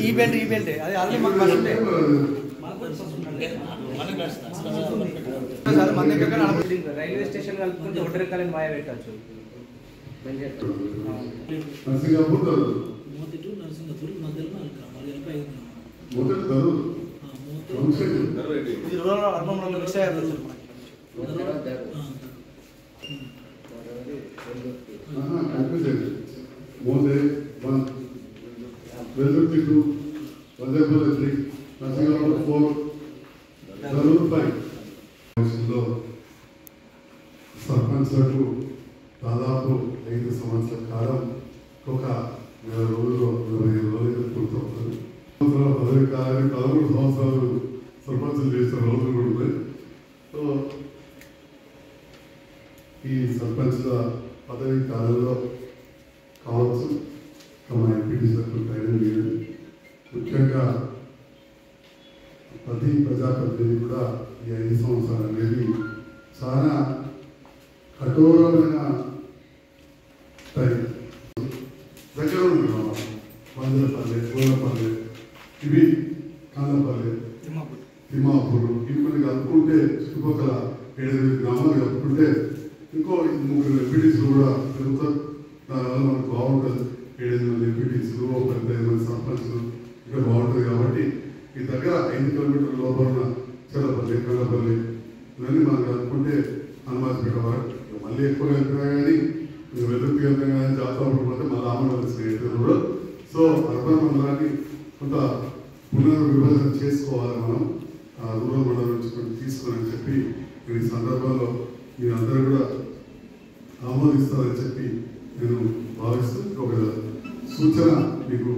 ఈ బెల్ట్ అది ఆల్రెడీ మాకు బస్ ఉండే సార్ మన దగ్గర రైల్వే స్టేషన్ కలుపుకుంటే ఒడ్డరికాలని మాయ పెట్టచ్చు. సర్పంచ్లకు దాదాపు 5 సంవత్సరాల కాలం ఒక 20 రోజులు 25 రోజులు పూర్తవుతుంది. పదవి కాలానికి 13 సంవత్సరాలు సర్పంచులు చేసిన రోజులు కూడా ఉన్నాయి. సో ఈ సర్పంచ్ల పదవి కాలంలో కావచ్చు మా ఎంపీటీసీలకు ట్రైనింగ్ లేదు. ముఖ్యంగా ప్రతి ప్రజాప్రతినిధి కూడా ఈ 5 సంవత్సరాలు అనేది చాలా కఠోరమైన టైం. దగ్గర ఉంది వందలపల్లి, గోలపల్లి, ఇవి కాళ్ళపల్లి, తిమ్మాపూర్, ఇవి కొన్ని కలుపుకుంటే చుట్టుపక్కల 7-8 గ్రామాలు కలుపుకుంటే ఇంకో 3 ఎంపీటీసీలు కూడా పెరుగుతారు. దానివల్ల మనకు బాగుంటుంది. 7-8 మంది ఎంపీటీసీలు, 15 మంది సర్పంచ్లు ఇక్కడ బాగుంటుంది. కాబట్టి ఈ దగ్గర 5 కిలోమీటర్ల లోపల ఉన్న చెల్లపల్లి, కళ్ళపల్లి ఇవన్నీ మనం కలుపుకుంటే హనుమాన్పేట వరకు మళ్ళీ ఎక్కువగా వెళ్తున్నా కానీ వెలుగుకి వెళ్తాం కానీ జాతర పడిపోతే మళ్ళీ ఆమె స్నేహితులు కూడా. సో అర్బన్ మండలాన్ని కొంత పునర్విభజన చేసుకోవాలి మనం, రూరల్ మండలం నుంచి తీసుకోవాలని చెప్పి ఈ సందర్భంలో మీరందరూ కూడా ఆమోదిస్తారని చెప్పి నేను భావిస్తూ ఒక సూచన మీకు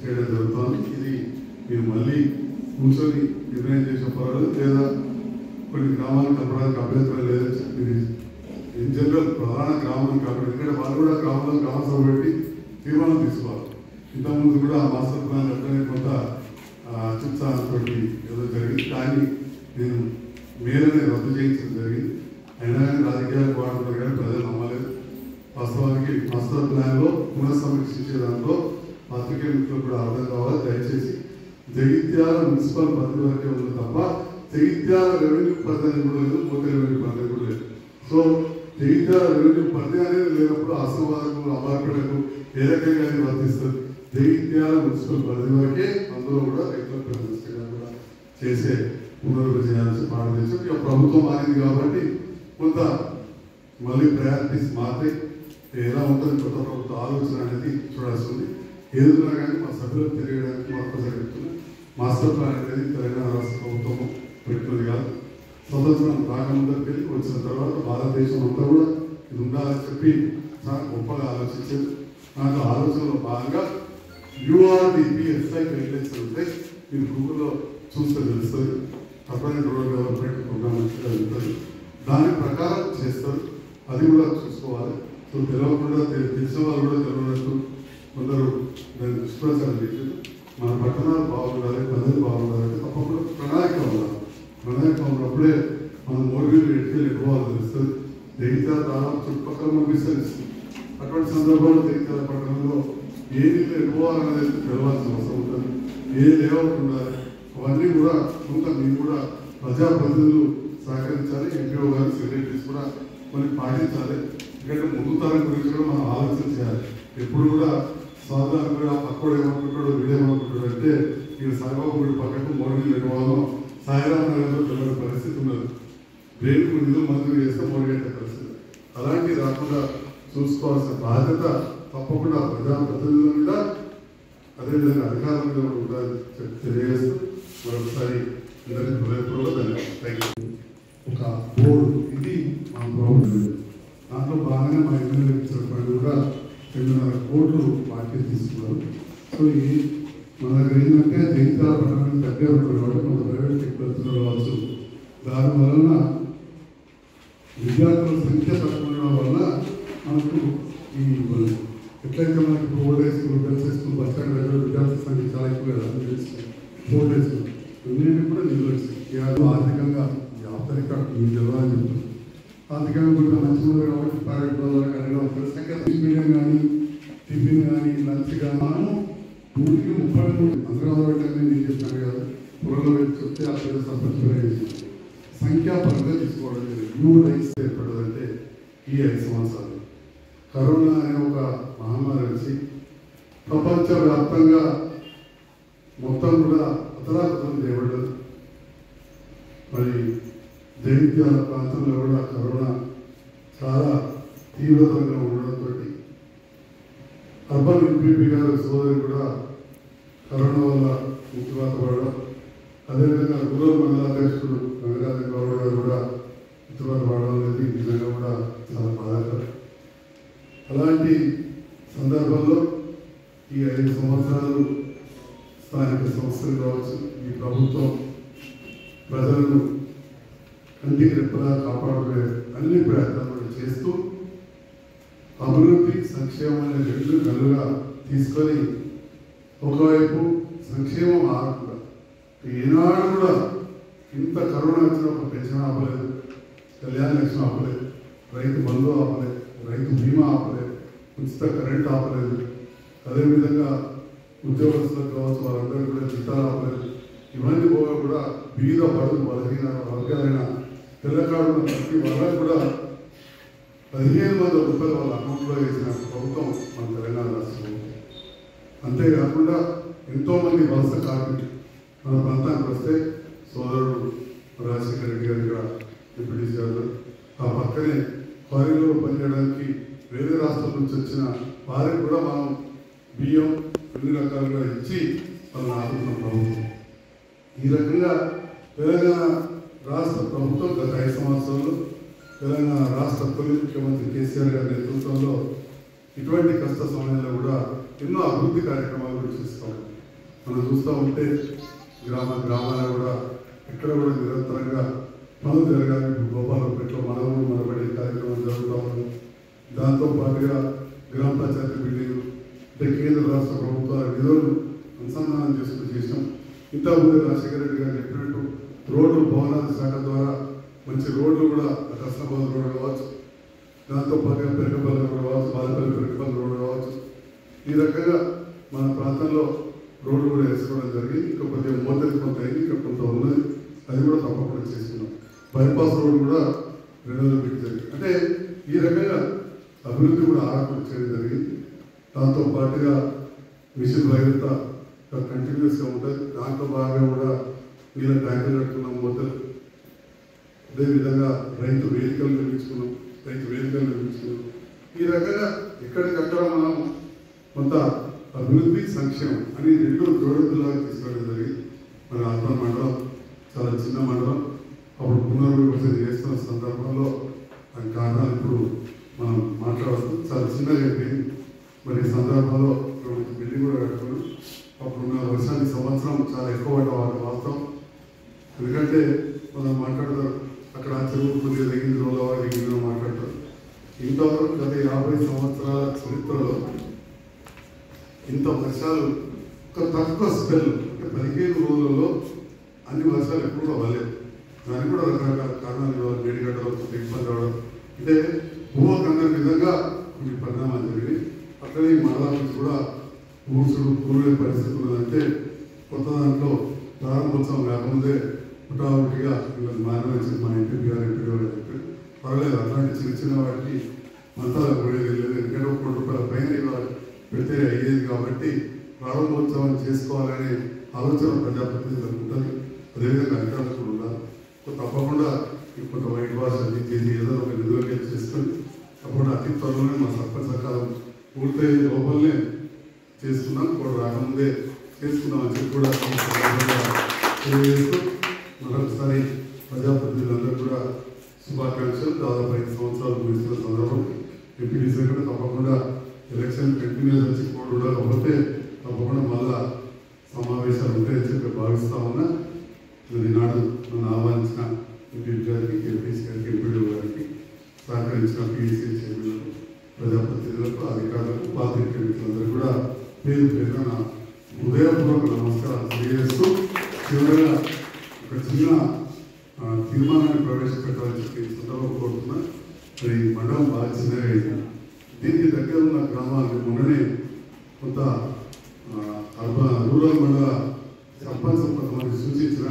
చేయడం జరుగుతుంది. ఇది మీరు మళ్ళీ కూర్చొని నిర్ణయం చేసే పర్వాలేదు, లేదా కొన్ని గ్రామాలను కలపడానికి అభ్యంతరం లేదని చెప్పి ఇన్ జనరల్ ప్రధాన గ్రామం కాబట్టి ఎందుకంటే వాళ్ళు కూడా గ్రామంలో గ్రామసభ పెట్టి తీర్మానం తీసుకోవాలి. ఇంతకుముందు కూడా మాస్టర్ ప్లాన్ అట్లనే కొంత చిత్సాలతో ఏదో జరిగింది. కానీ నేను మేరనే రద్దు చేయించడం జరిగింది. అయినా కానీ రాజకీయాలకు వాడుతున్నారు కానీ ప్రజలు నమ్మలేదు. వాస్తవానికి మాస్టర్ ప్లాన్లో పునఃసమీక్షించే దాంట్లో పాత్రికేయ మిత్రులు కూడా అర్థం కావాలి. దయచేసి జగిత్యాల మున్సిపల్ పరిధి వరకే ఉంది తప్ప జగిత్యాల రెవెన్యూ పరిధి కూడా లేదు, పోతే రెవెన్యూ పరిధి కూడా లేదు. సో జగిత్యాల రెవెన్యూ పరిధి అనేది లేనప్పుడు ఆశీర్వాదకు అబార్పేటకు ఏ రకంగా వర్తిస్తుంది. జగిత్యాల మున్సిపల్ పరిధి వరకే అందులో కూడా రైతుల ప్రతిష్టగా కూడా చేసే పునర్విభజన భారతదేశం ఇక ప్రభుత్వం మారింది కాబట్టి కొంత మళ్ళీ ప్రయారిటీస్ మారితే ఎలా ఉంటుంది కొత్త ప్రభుత్వ ఆలోచన అనేది చూడాల్సి ఉంది. ఏదైనా కానీ మా సభ్యులకు తెలియడానికి ఒక్కసారి చెప్తున్నాం. మాస్టర్ ప్లాన్ అనేది తెలంగాణ రాష్ట్ర ప్రభుత్వం పెట్టుకుంది కాదు. స్వతంత్రం రాకముందరికి వెళ్ళి వచ్చిన తర్వాత భారతదేశం అంతా కూడా ఇది ఉండాలని చెప్పి చాలా గొప్పగా ఆలోచించారు. నాకు ఆలోచనలో భాగంగా URDPSI గైడ్లైన్స్ ఉంటాయి. మీరు గూగుల్లో చూస్తే తెలుస్తుంది. అర్బన్ రూరల్ డెవలప్మెంట్ ప్రోగ్రామ్ మంచిగా వెళ్తుంది. దాని ప్రకారం చేస్తారు. అది కూడా చూసుకోవాలి. సో తెలియకుండా తెలిసిన వాళ్ళు కూడా తెలియనట్టు కొందరు దాన్ని దుష్ప్రచారం చేశారు. మన పట్టణాలు బాగుండాలి, ప్రజలు బాగుండాలంటే తప్పకుండా ప్రణాళిక ఉండాలి. ప్రణాళిక ఉన్నప్పుడే మనం మోడీలు ఎట్టుకెళ్ళి ఎక్కువాలి తెలుస్తుంది. జగిత్యాల దాదాపు చుట్టుపక్కల పంపిస్తుంది. అటువంటి సందర్భంలో జగిత్యాల పట్టణంలో ఏ నీళ్ళు ఎక్కువాలనేది తెలవాల్సిన అవసరం ఉంటుంది. ఏ లేఅవుట్ ఉండాలి అవన్నీ కూడా కొంత మీరు కూడా ప్రజాప్రతినిధులు సహకరించాలి. ఎంపీఓ గారు, సెక్రటరీస్ కూడా కొన్ని పాటించాలి. ఎందుకంటే ముందు తరం గురించి కూడా మనం ఆలోచన చేయాలి. ఎప్పుడు కూడా సాధారణంగా పక్కడు ఏమనుకుంటాడు, వీడేమనుకుంటాడు అంటే ఈ సాయిబాబు గుడి పక్కకు మోడీ నిర్వాహం సాయిరామ్ నగర్లో తెలియని పరిస్థితి ఉన్నది. రేపు నిధులు మంజూరు చేస్తే మోడీ పరిస్థితి అలాంటివి రాకుండా చూసుకోవాల్సిన బాధ్యత తప్పకుండా ప్రజాప్రతినిధుల మీద అదేవిధంగా అధికారుల మీద ఉండాలని తెలియజేస్తూ మరొకసారి అందరికీ హృదయపూర్వక ధన్యవాదాలు. ఒక బోర్డు ఇది మా ప్రభుత్వం. దాంట్లో బాగానే మా ఎమ్మెల్యే ఇచ్చిన పనులు కూడా 2.5 కోట్లు పార్టీ తీసుకున్నారు. సో ఈ మన దగ్గర ఏంటంటే జగిత్యాల పట్టణానికి దగ్గర ఉంటుంది కాబట్టి కొంత ప్రైవేట్ సెక్టర్లు కావచ్చు. దాని వలన విద్యార్థుల సంఖ్య తక్కువ ఉండడం వల్ల మనకు ఈ ఎట్లయితే మనకి ఇప్పుడు old age school, girls school, bus stand దగ్గర విద్యార్థుల సంఖ్య చాలా ఎక్కువ కదా. ఓల్డ్ ఏజ్ స్కూల్ ఇవన్నీ కూడా నిధులు వచ్చాయి. ఆర్థికంగా ఆర్థిక మీకు తెలవాలని చెప్తున్నాను. ఆర్థికంగా కొంచెం మంచిగా ఉంది కాబట్టి ప్రైవేట్ వాళ్ళకి అడగడం మీడియం కానీ టిఫిన్ కానీ లంచ్ కానీ మనం 133 అంతర్గతంగా నేను చెప్పాను కదా, పురంలో పెట్టి చెప్తే ఆ పేరు సర్పంచ్ సంఖ్యాపరంగా తీసుకోవడం జరిగింది. న్యూ రైస్ ఏర్పడదంటే ఈ 5 సంవత్సరాలు కరోనా అనే ఒక మహమ్మారి వచ్చి ప్రపంచవ్యాప్తంగా మొత్తం కూడా అతలాకుతలం చేయబడ్డది. మరి జైత్యాల ప్రాంతంలో కూడా కరోనా చాలా తీవ్రతరంగా ఉండడంతో అర్బన్ ఎంపీపీ గారు సోదరి కూడా కరోనా వల్ల మృత్యువాత పడడం, అదేవిధంగా రూరల్ మండలాధ్యక్షుడు రంగరాజు గౌరవ గారు కూడా మృత్యువాత పడడం అనేది నిజంగా కూడా చాలా బాధాకరం. అలాంటి సందర్భంలో ఈ 5 సంవత్సరాలు స్థానిక సంస్థలు కావచ్చు, ఈ ప్రభుత్వం ప్రజలను కంటికి రెప్పలా కాపాడుకునే అన్ని ప్రయత్నాలు చేస్తూ అభివృద్ధి సంక్షేమం అనే రెండు కలుగా తీసుకొని ఒకవైపు సంక్షేమం ఆగకుండా ఈనాడు కూడా ఇంత కరోనా వచ్చిన ఒక పెన్షన్ ఆపలేదు, కళ్యాణ లక్ష్మి ఆపలేదు, రైతు బంధు ఆపలేదు, రైతు బీమా ఆపలేదు, ఉచిత కరెంట్ ఆపలేదు, అదేవిధంగా ఉద్యోగస్తులకు కావచ్చు వాళ్ళందరూ కూడా జీతాలు ఆపలేదు. ఇవన్నీ పోగా కూడా బీద పడుగు బలహీన వర్గాలైన పిల్లకాడున్న ప్రతి వాళ్ళకు కూడా 15,000 రూపాయలు వాళ్ళ అకౌంట్లో వేసిన ప్రభుత్వం మన తెలంగాణ రాష్ట్రంలో. అంతేకాకుండా ఎంతోమంది వలస కార్మికులు మన ప్రాంతానికి వస్తే సోదరుడు రాజశేఖర రెడ్డి గారు ఇక్కడ డిప్యూటీ గారు ఆ పక్కనే క్వారీలో పనిచేయడానికి వేరే రాష్ట్రాల నుంచి వచ్చిన వారికి కూడా మనం బియ్యం అన్ని రకాలుగా ఇచ్చి వాళ్ళని ఆదుకున్న ప్రభుత్వం. ఈ రకంగా తెలంగాణ రాష్ట్ర ప్రభుత్వం గత 5 సంవత్సరాలు తెలంగాణ రాష్ట్ర తొలి ముఖ్యమంత్రి కేసీఆర్ గారి నేతృత్వంలో ఇటువంటి కష్ట సమయంలో కూడా ఎన్నో అభివృద్ధి కార్యక్రమాలు కూడా చేస్తాం. మనం చూస్తూ ఉంటే గ్రామాలు కూడా ఎక్కడ కూడా నిరంతరంగా పనులు జరగాలి. గోపాలపేటలో మనవులు మనబడే కార్యక్రమం జరుగుతూ ఉంది. దాంతో పాటుగా గ్రామ పంచాయతీ బిల్డింగ్ అంటే కేంద్ర రాష్ట్ర ప్రభుత్వాల నిధులను అనుసంధానం చేసుకుని చేసాం. ఇంతకుముందు రాజశేఖర రెడ్డి గారు చెప్పినట్టు రోడ్లు భవనాల శాఖ ద్వారా మంచి రోడ్లు కూడా కృష్ణాబాద్ రోడ్ కావచ్చు, దాంతో పాటుగా పెరగపల్లి రోడ్ కావచ్చు, బాలపల్లి పెరగపల్లి రోడ్ కావచ్చు. ఈ రకంగా మన ప్రాంతంలో రోడ్లు కూడా వేసుకోవడం జరిగింది. ఇంకా కొద్దిగా మోతలు కొంత అయింది, ఇంకా కొంత ఉన్నది, అది కూడా తప్పకుండా చేసుకున్నాం. బైపాస్ రోడ్ కూడా 2 పెట్టి జరిగింది. అంటే ఈ రకంగా అభివృద్ధి కూడా ఆరాటం చేయడం జరిగింది. దాంతో పాటుగా మిషన్ భగీరథ కంటిన్యూస్గా ఉంటుంది. దాంట్లో భాగంగా కూడా నీళ్ళ ట్యాంకులు కట్టుకున్నాం, మొదలు అదేవిధంగా రైతు వేదికలు నిర్మించుకున్నాం. ఈ రకంగా ఎక్కడికక్కడ మనం కొంత అభివృద్ధి సంక్షేమం అని 2 జోడెద్దులాగా తీసుకోవడం జరిగింది. మన అర్బన్ మండలం చాలా చిన్న మండలం, అప్పుడు పునర్విభజన చేస్తున్న సందర్భంలో దాని కారణాలు ఇప్పుడు మనం మాట్లాడుతూ చాలా చిన్నగా అయిపోయింది. మరి ఈ సందర్భంలో బిల్డింగ్ కూడా కట్టుకున్నాం. అప్పుడున్న వర్షాన్ని సంవత్సరం చాలా ఎక్కువ వాస్తవం. ఎందుకంటే మనం మాట్లాడతారు అక్కడ చెరువు కొద్దిగా తగ్గింది, రోజుల వారికి మాట్లాడతారు. ఇంతవరకు గత 50 సంవత్సరాల చరిత్రలో ఇంత వర్షాలు ఒక తక్కువ స్పెల్ అంటే 15 రోజులలో అన్ని వర్షాలు ఎప్పుడు కూడా అవ్వలేదు. దానికి కూడా రకరకాల కారణాలు ఇవ్వాలి. వేడిగడ్డలు ఇబ్బంది రావడం అంటే భూకందరి విధంగా కొన్ని పరిణామాలు జరిగినాయి. అట్లనే మండలాల నుంచి కూడా కూడే పరిస్థితి ఉన్నదంటే కొత్త దాంట్లో ప్రారంభోత్సవం కాకముందే పుటావుటిగా వీళ్ళని మానవచ్చు మా ఎంపీ గారు చెప్పారు. పర్వాలేదు, అట్లాంటి చిన్న వాటికి మంతాలకు పోయేది లేదు. ఎందుకంటే ₹1 కోటి పైన పెడితే అయ్యేది కాబట్టి ప్రారంభోత్సవం చేసుకోవాలనే ఆలోచన ప్రజాప్రతినిధులకు ఉంటుంది. అదేవిధంగా అధికారులు కూడా ఉండాలి. తప్పకుండా కొంత వైట్ వాష్ అది చేసి ఏదో ఒక నిధులకి చేసుకొని తప్పకుండా అతి త్వరలోనే మా సర్పంచ్ సకాలం పూర్తయ్యే లోపలనే చేసుకున్నాం. కూడా రాకముందే చేసుకున్నాం అని చెప్పి కూడా తెలియజేస్తూ మరొకసారి ప్రజాప్రతినిధులందరూ కూడా శుభాకాంక్షలు. దాదాపు 5 సంవత్సరాలు ముగిస్తున్న సందర్భం ఎంపీడీసీ కూడా తప్పకుండా ఎలక్షన్ కంటిన్యూస్ వచ్చి కూడా ఉండకపోతే తప్పకుండా మళ్ళా సమావేశాలు ఉంటాయని చెప్పి భావిస్తా ఉన్నా. ఈనాడు నన్ను ఆహ్వానించిన ఎంపీ గారికి, ఎంపీసీ గారికి, ఎంపీడీ గారికి, సహకరించిన పీఈసీ చైర్మన్లకు, ప్రజాప్రతినిధులకు, అధికారులకు, పాత్రికేయ మిత్రులందరూ కూడా పేరు పేరున నా హృదయపూర్వక నమస్కారాలు తెలియజేస్తూ చివరిగా ఒక చిన్న తీర్మానాన్ని ప్రవేశపెట్టాలని చెప్పి సందర్భం కోరుతున్నా. మరి మండలం బాగా చిన్నగా అయింది. దీనికి దగ్గర ఉన్న గ్రామాలకు మొన్ననే కొంత అర్బన్ రూరల్ మండల సర్పంచ్ కొంతమంది సూచించిన